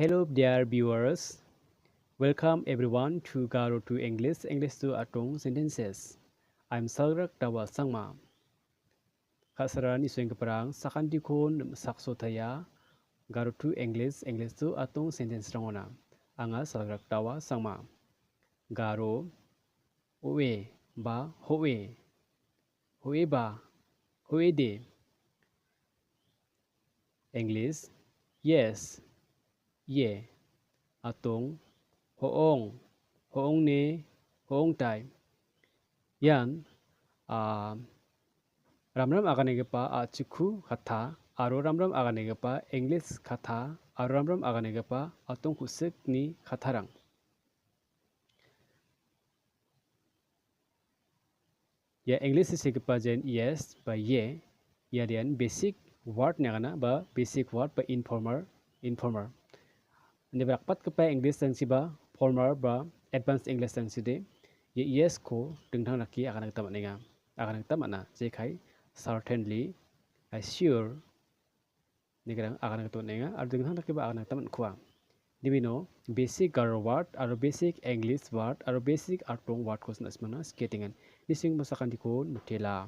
Hello dear viewers. Welcome everyone to Garo to English to Atong Sentences. I'm Salrak Tawa Sangma. Kasaran iswing perang sakandikon saksotaya Garo to English to Atong Sentence Rangona. Anga Salrak Tawa Sangma. Garo Owe ba Hoe Hoe ba Hoe de English yes ye Atong hoong ne hoong tai yan ramram aganegapa achikhu khatha aro ramram aganegapa English khatha aro ramram aganegapa atong husik ni khatharang ya English sikpa jen yes ba ye ya dian basic word nagana ba basic word ba informer Nibrak pat kepa English sang siba former ba advanced English sang side ye yes ko dengthang laki akan nagtamat ninga akan nagtamat na jekai certainly sure nigrang akan nagtamat ninga ar dengthang laki ba akan nagtamat khwa dibino basic Garo word aro basic English word aro basic Atong word ko sana skatingan nising masakan dikon mutela